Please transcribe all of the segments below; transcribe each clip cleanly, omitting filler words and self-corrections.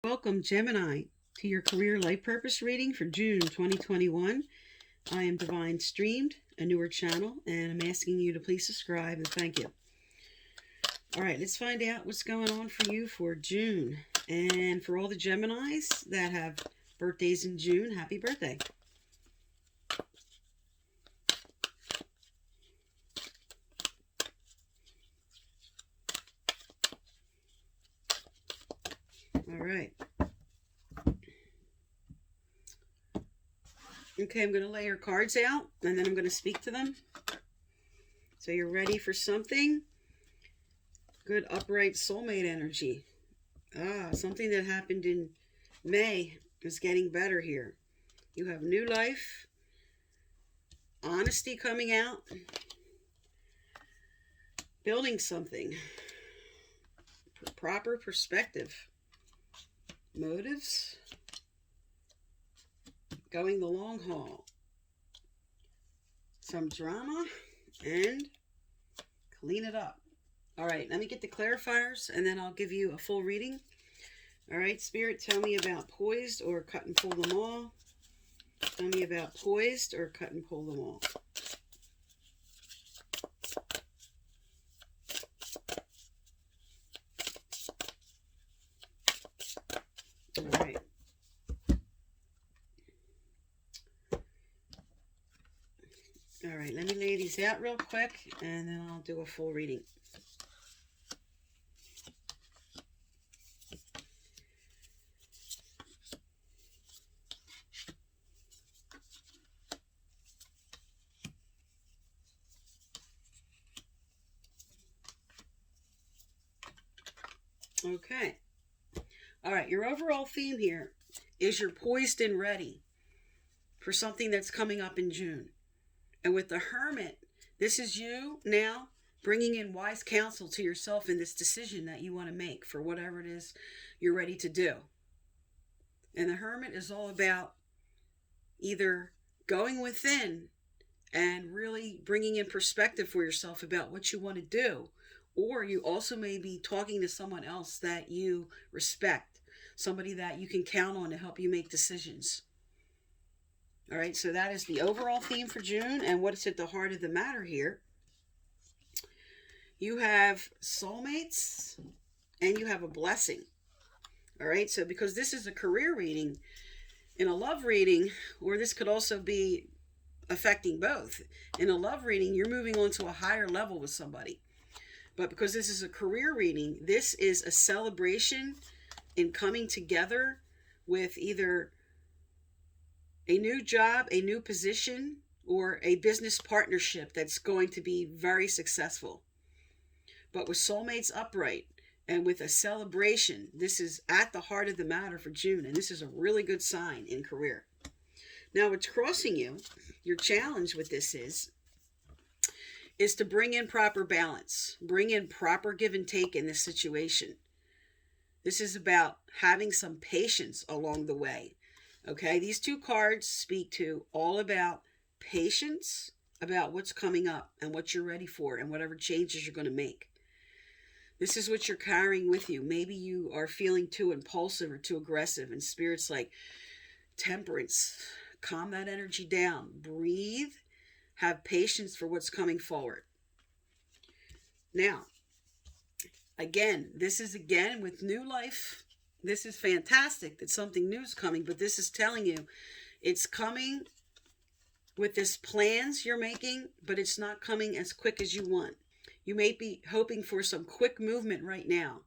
Welcome, Gemini, to your career life purpose reading for June 2021. I am Divine Streamed, a newer channel, and I'm asking you to please subscribe and thank you. All right, let's find out what's going on for you for June. And for all the Geminis that have birthdays in June, happy birthday. All right. Okay, I'm going to lay your cards out, and then I'm going to speak to them. So you're ready for something? Good upright soulmate energy. Something that happened in May is getting better here. You have new life, honesty coming out, building something, proper perspective, motives, going the long haul, some drama, and clean it up. All right, let me get the clarifiers, and then I'll give you a full reading. All right, Spirit, tell me about poised or cut and pull them all. Tell me about poised or cut and pull them all. All right. All right, let me lay these out real quick, and then I'll do a full reading. Okay. All right, your overall theme here is you're poised and ready for something that's coming up in June. And with the Hermit, this is you now bringing in wise counsel to yourself in this decision that you want to make for whatever it is you're ready to do. And the Hermit is all about either going within and really bringing in perspective for yourself about what you want to do, or you also may be talking to someone else that you respect, somebody that you can count on to help you make decisions. All right, so that is the overall theme for June, and what is at the heart of the matter here. You have soulmates, and you have a blessing. All right, so because this is a career reading, in a love reading, or this could also be affecting both. In a love reading, you're moving on to a higher level with somebody. But because this is a career reading, this is a celebration in coming together with either a new job, a new position, or a business partnership that's going to be very successful. But with soulmates upright and with a celebration, this is at the heart of the matter for June, and this is a really good sign in career. Now, what's crossing you, your challenge with this is to bring in proper balance, bring in proper give and take in this situation. This is about having some patience along the way. Okay, these two cards speak to all about patience, about what's coming up and what you're ready for and whatever changes you're going to make. This is what you're carrying with you. Maybe you are feeling too impulsive or too aggressive, and Spirit's like, temperance, calm that energy down, breathe, have patience for what's coming forward. Now, again, this is again with new life. This is fantastic that something new is coming, but this is telling you it's coming with this plans you're making, but it's not coming as quick as you want. You may be hoping for some quick movement right now,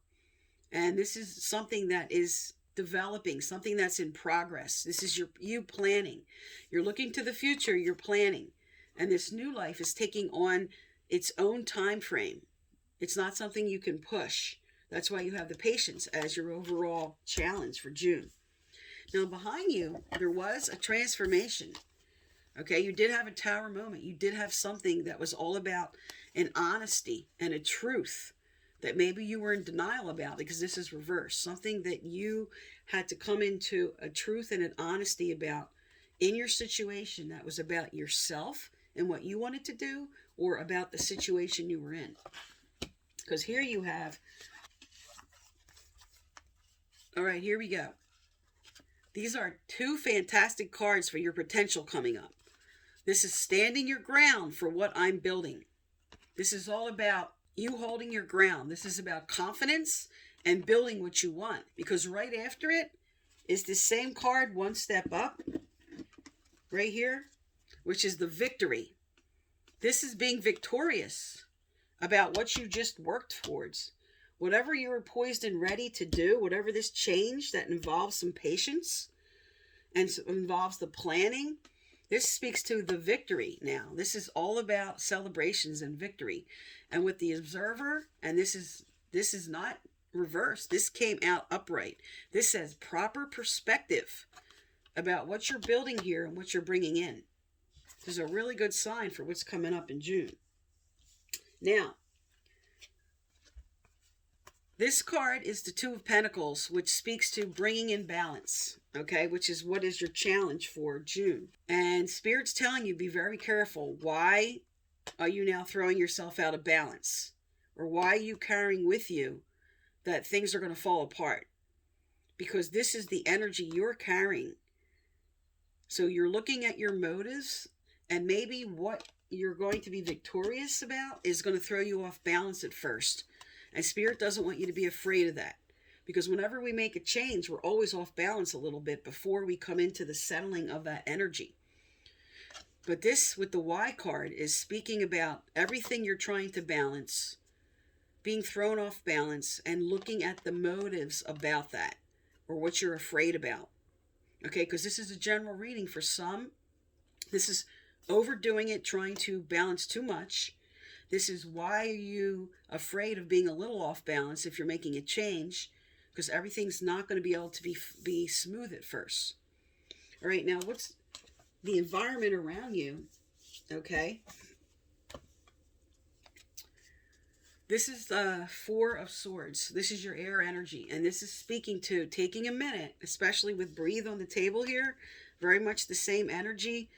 and this is something that is developing, something that's in progress. This is you planning. You're looking to the future, you're planning, and this new life is taking on its own time frame. It's not something you can push. That's why you have the patience as your overall challenge for June. Now, behind you, there was a transformation. Okay, you did have a tower moment. You did have something that was all about an honesty and a truth that maybe you were in denial about, because this is reverse. Something that you had to come into a truth and an honesty about in your situation that was about yourself and what you wanted to do, or about the situation you were in. Because here you have All right, here we go. These are two fantastic cards for your potential coming up. This is standing your ground for what I'm building. This is all about you holding your ground. This is about confidence and building what you want. Because right after it is the same card, one step up, right here, which is the victory. This is being victorious about what you just worked towards. Whatever you were poised and ready to do, whatever this change that involves some patience and involves the planning, this speaks to the victory now. This is all about celebrations and victory. And with the observer, and this is not reversed. This came out upright. This says proper perspective about what you're building here and what you're bringing in. This is a really good sign for what's coming up in June. Now, this card is the Two of Pentacles, which speaks to bringing in balance, okay, which is what is your challenge for June. And Spirit's telling you, be very careful. Why are you now throwing yourself out of balance? Or why are you carrying with you that things are going to fall apart? Because this is the energy you're carrying. So you're looking at your motives, and maybe what you're going to be victorious about is going to throw you off balance at first. And Spirit doesn't want you to be afraid of that. Because whenever we make a change, we're always off balance a little bit before we come into the settling of that energy. But this, with the Y card, is speaking about everything you're trying to balance, being thrown off balance, and looking at the motives about that, or what you're afraid about. Okay, because this is a general reading for some. This is overdoing it, trying to balance too much. This is why are you afraid of being a little off balance if you're making a change, because everything's not going to be able to be smooth at first. All right, now what's the environment around you? Okay. This is the Four of Swords. This is your air energy, and this is speaking to taking a minute, especially with breathe on the table here. Very much the same energy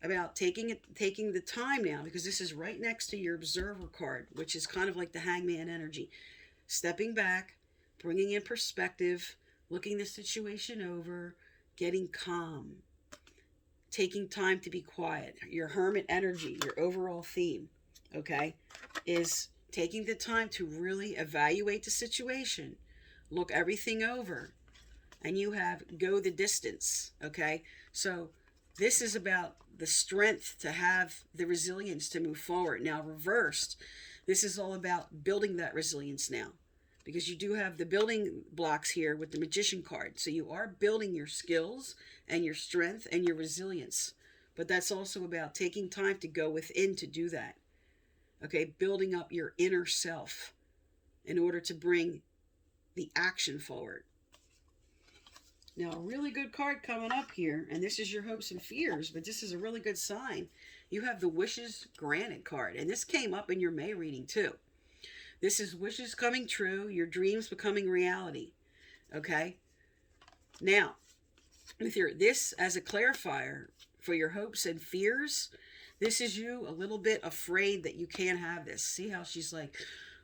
about taking the time now, because this is right next to your observer card, which is kind of like the hangman energy. Stepping back, bringing in perspective, looking the situation over, getting calm, taking time to be quiet. Your hermit energy, your overall theme, okay, is taking the time to really evaluate the situation, look everything over, and you have go the distance, okay? So this is about the strength to have the resilience to move forward. Now, reversed, this is all about building that resilience now, because you do have the building blocks here with the Magician card. So you are building your skills and your strength and your resilience. But that's also about taking time to go within to do that. Okay, building up your inner self in order to bring the action forward. Now, a really good card coming up here, and this is your hopes and fears, but this is a really good sign. You have the Wishes Granted card, and this came up in your May reading too. This is wishes coming true, your dreams becoming reality. Okay? Now, with this as a clarifier for your hopes and fears, this is you a little bit afraid that you can't have this. See how she's like,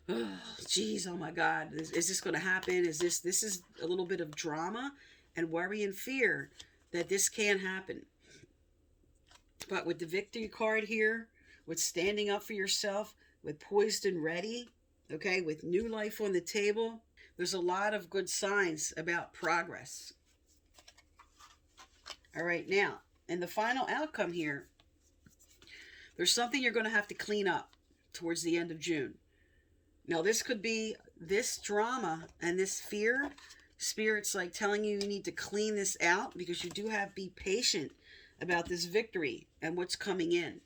oh, geez, oh my God, is this going to happen? This is a little bit of drama and worry and fear that this can't happen. But with the victory card here, with standing up for yourself, with poised and ready, okay, with new life on the table, there's a lot of good signs about progress. All right, now, and the final outcome here, there's something you're going to have to clean up towards the end of June. Now, this could be this drama and this fear. Spirit's like telling you need to clean this out, because you do have be patient about this victory and what's coming in.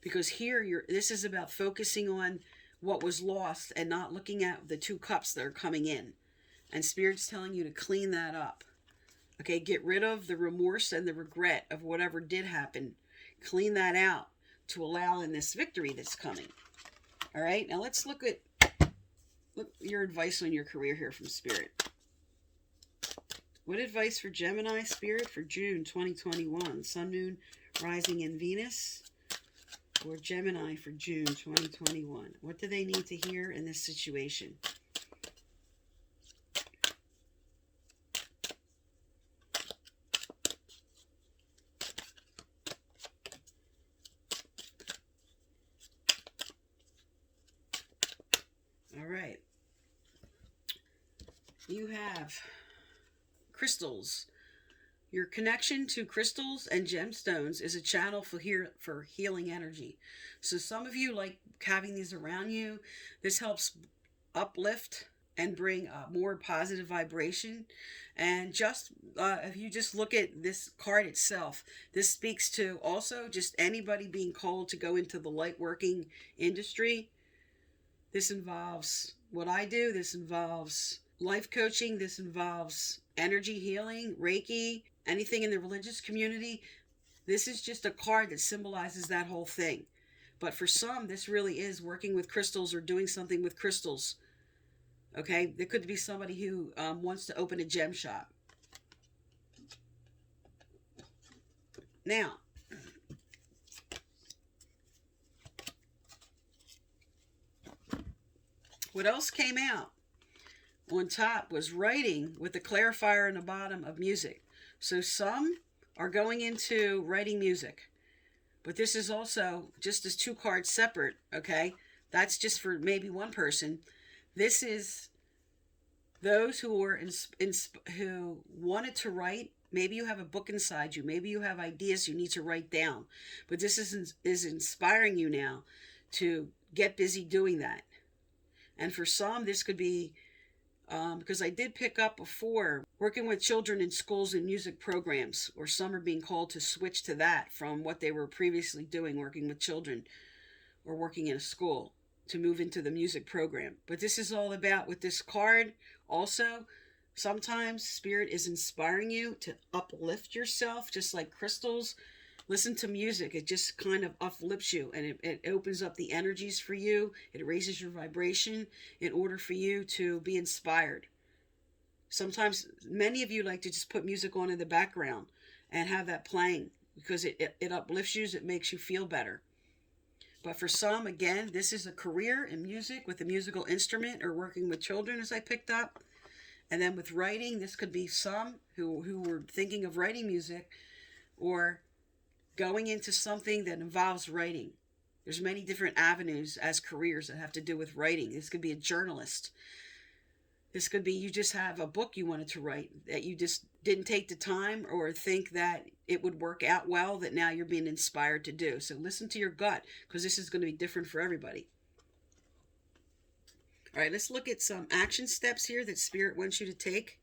Because here, this is about focusing on what was lost and not looking at the two cups that are coming in. And Spirit's telling you to clean that up. Okay, get rid of the remorse and the regret of whatever did happen. Clean that out to allow in this victory that's coming. All right, now let's look at your advice on your career here from Spirit. What advice for Gemini, Spirit, for June 2021? Sun, Moon, Rising, and Venus. Or Gemini for June 2021. What do they need to hear in this situation? have crystals. Your connection to crystals and gemstones is a channel for healing energy. So some of you like having these around you. This helps uplift and bring a more positive vibration. And just if you just look at this card itself, this speaks to also just anybody being called to go into the light working industry. This involves what I do. This involves life coaching. This involves energy healing, Reiki, anything in the religious community. This is just a card that symbolizes that whole thing. But for some, this really is working with crystals or doing something with crystals. Okay, there could be somebody who wants to open a gem shop. Now, what else came out on top was writing with the clarifier on the bottom of music. So some are going into writing music. But this is also just as two cards separate, okay? That's just for maybe one person. This is those who were who wanted to write. Maybe you have a book inside you. Maybe you have ideas you need to write down. But this is inspiring you now to get busy doing that. And for some, this could be, because I did pick up before, working with children in schools and music programs, or some are being called to switch to that from what they were previously doing, working with children or working in a school, to move into the music program. But this is all about, with this card also, sometimes Spirit is inspiring you to uplift yourself, just like crystals. Listen to music. It just kind of uplifts you, and it opens up the energies for you. It raises your vibration in order for you to be inspired. Sometimes, many of you like to just put music on in the background and have that playing because it uplifts you. It makes you feel better. But for some, again, this is a career in music with a musical instrument or working with children, as I picked up. And then with writing, this could be some who were thinking of writing music or going into something that involves writing. There's many different avenues as careers that have to do with writing. This could be a journalist. This could be you just have a book you wanted to write that you just didn't take the time or think that it would work out well, that now you're being inspired to do. So listen to your gut, because this is going to be different for everybody. All right, let's look at some action steps here that Spirit wants you to take.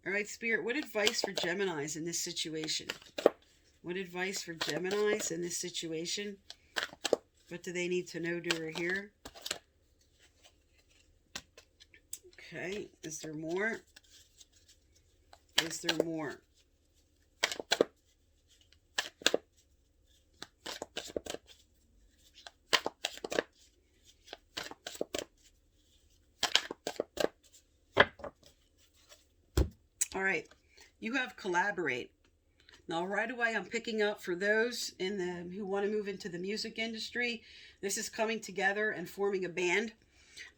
All right, Spirit, what advice for Geminis in this situation? What advice for Geminis in this situation? What do they need to know, do, or hear? Okay, is there more? Is there more? All right, you have collaborate. Now, right away, I'm picking up for those who want to move into the music industry. This is coming together and forming a band.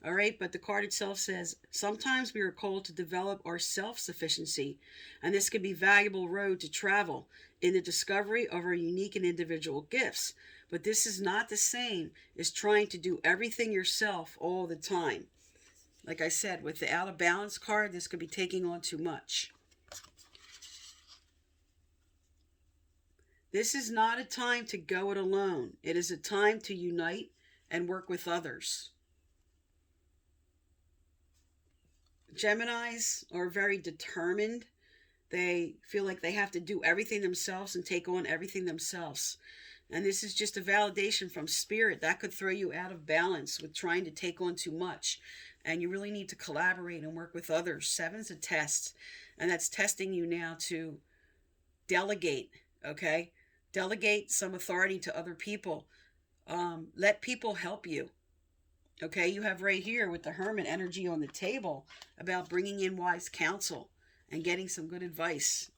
All right, but the card itself says, sometimes we are called to develop our self-sufficiency, and this can be a valuable road to travel in the discovery of our unique and individual gifts. But this is not the same as trying to do everything yourself all the time. Like I said, with the out of balance card, this could be taking on too much. This is not a time to go it alone. It is a time to unite and work with others. Geminis are very determined. They feel like they have to do everything themselves and take on everything themselves. And this is just a validation from Spirit. That could throw you out of balance with trying to take on too much. And you really need to collaborate and work with others. 7's a test. And that's testing you now to delegate, okay? Delegate some authority to other people. Let people help you. Okay, you have right here with the Hermit energy on the table about bringing in wise counsel and getting some good advice.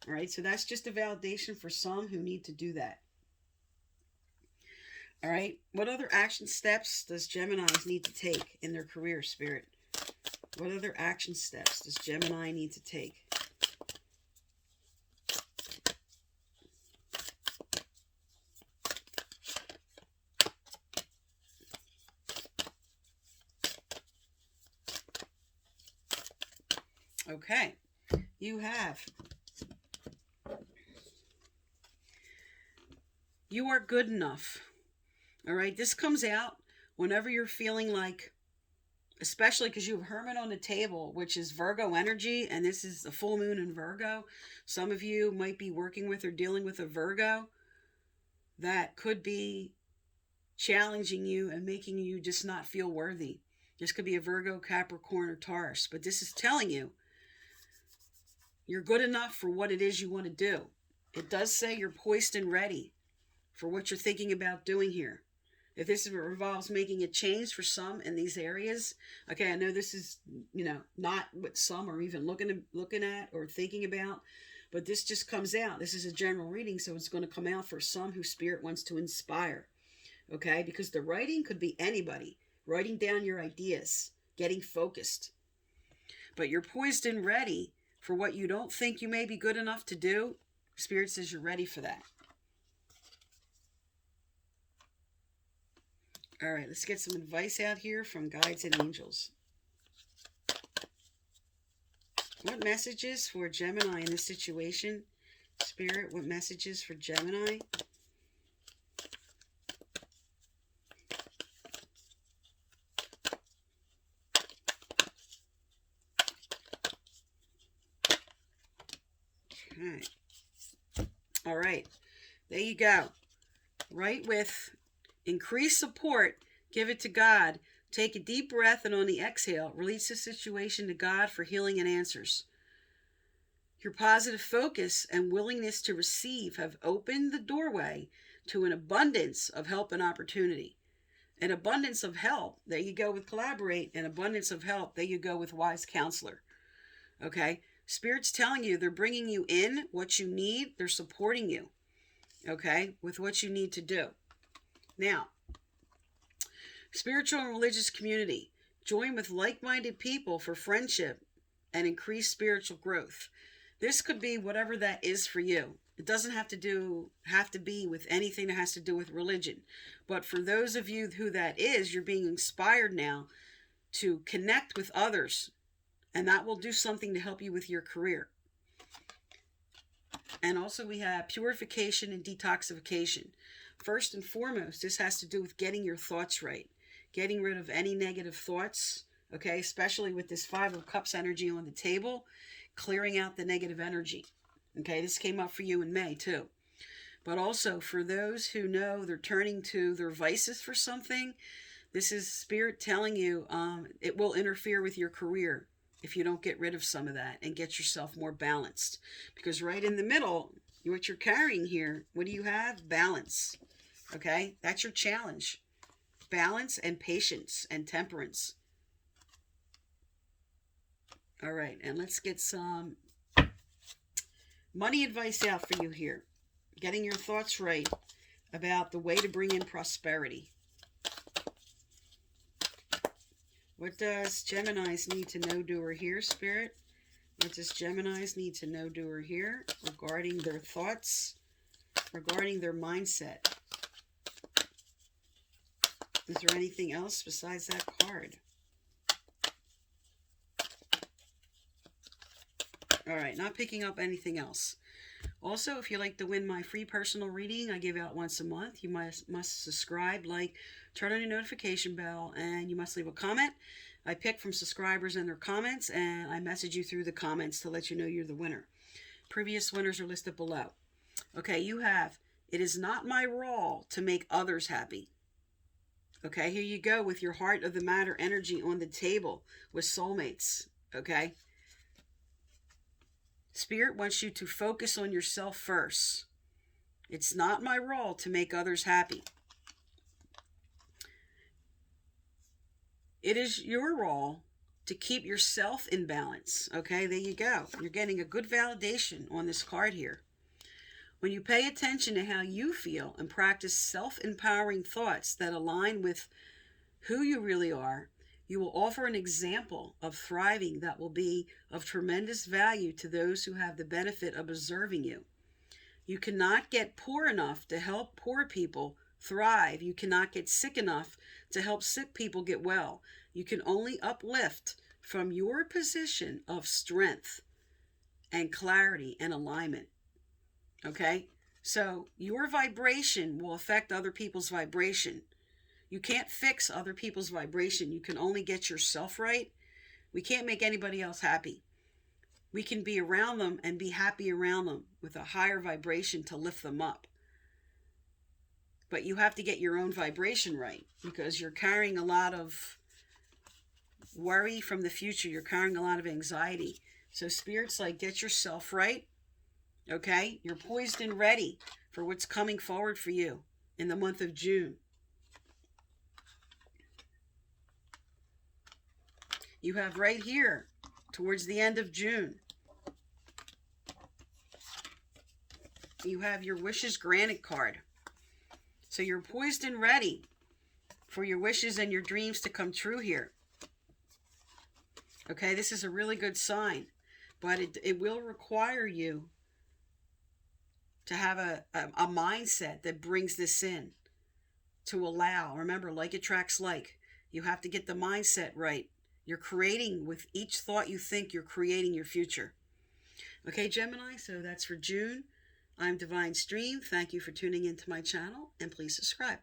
All right, so that's just a validation for some who need to do that. All right, what other action steps does Geminis need to take in their career, Spirit? What other action steps does Gemini need to take? Okay. You have. You are good enough. All right. This comes out whenever you're feeling like, especially because you have Hermit on the table, which is Virgo energy, and this is the full moon in Virgo. Some of you might be working with or dealing with a Virgo that could be challenging you and making you just not feel worthy. This could be a Virgo, Capricorn, or Taurus, but this is telling you you're good enough for what it is you want to do. It does say you're poised and ready for what you're thinking about doing here. If this involves making a change for some in these areas, okay, I know this is, not what some are even looking at or thinking about, but this just comes out. This is a general reading, so it's going to come out for some who Spirit wants to inspire, okay? Because the writing could be anybody, writing down your ideas, getting focused. But you're poised and ready for what you don't think you may be good enough to do. Spirit says you're ready for that. All right, let's get some advice out here from guides and angels. What messages for Gemini in this situation? Spirit, what messages for Gemini? Okay. All right, there you go. Right with increase support, give it to God. Take a deep breath, and on the exhale, release the situation to God for healing and answers. Your positive focus and willingness to receive have opened the doorway to an abundance of help and opportunity. An abundance of help, there you go with collaborate. An abundance of help, there you go with wise counselor. Okay? Spirit's telling you they're bringing you in what you need. They're supporting you, okay, with what you need to do. Now, spiritual and religious community. Join with like-minded people for friendship and increase spiritual growth. This could be whatever that is for you. It doesn't have to be with anything that has to do with religion. But for those of you who that is, you're being inspired now to connect with others, and that will do something to help you with your career. And also we have purification and detoxification. First and foremost, this has to do with getting your thoughts right, getting rid of any negative thoughts, okay, especially with this Five of Cups energy on the table, clearing out the negative energy. Okay, this came up for you in May too. But also for those who know they're turning to their vices for something, this is Spirit telling you it will interfere with your career if you don't get rid of some of that and get yourself more balanced. Because right in the middle, what you're carrying here, what do you have? Balance. Okay, that's your challenge. Balance and patience and temperance. All right, and let's get some money advice out for you here. Getting your thoughts right about the way to bring in prosperity. What does Geminis need to know, do, or hear, Spirit? What does Geminis need to know, do, or hear regarding their thoughts, regarding their mindset? Is there anything else besides that card? All right, not picking up anything else. Also, if you'd like to win my free personal reading, I give out once a month. You must subscribe, like, turn on your notification bell, and you must leave a comment. I pick from subscribers and their comments, and I message you through the comments to let you know you're the winner. Previous winners are listed below. Okay, you have, it is not my role to make others happy. Okay, here you go with your heart of the matter energy on the table with soulmates. Okay. Spirit wants you to focus on yourself first. It's not my role to make others happy. It is your role to keep yourself in balance. Okay, there you go. You're getting a good validation on this card here. When you pay attention to how you feel and practice self-empowering thoughts that align with who you really are, you will offer an example of thriving that will be of tremendous value to those who have the benefit of observing you. You cannot get poor enough to help poor people thrive. You cannot get sick enough to help sick people get well. You can only uplift from your position of strength and clarity and alignment. Okay? So your vibration will affect other people's vibration. You can't fix other people's vibration. You can only get yourself right. We can't make anybody else happy. We can be around them and be happy around them with a higher vibration to lift them up. But you have to get your own vibration right, because you're carrying a lot of worry from the future. You're carrying a lot of anxiety. So Spirit's like, get yourself right. Okay? You're poised and ready for what's coming forward for you in the month of June. You have right here, towards the end of June, you have your wishes granted card. So you're poised and ready for your wishes and your dreams to come true here. Okay, this is a really good sign, but it will require you to have a mindset that brings this in, to allow. Remember, like attracts like. You have to get the mindset right. You're creating, with each thought you think, you're creating your future. Okay, Gemini, so that's for June. I'm Divine Stream. Thank you for tuning into my channel, and please subscribe.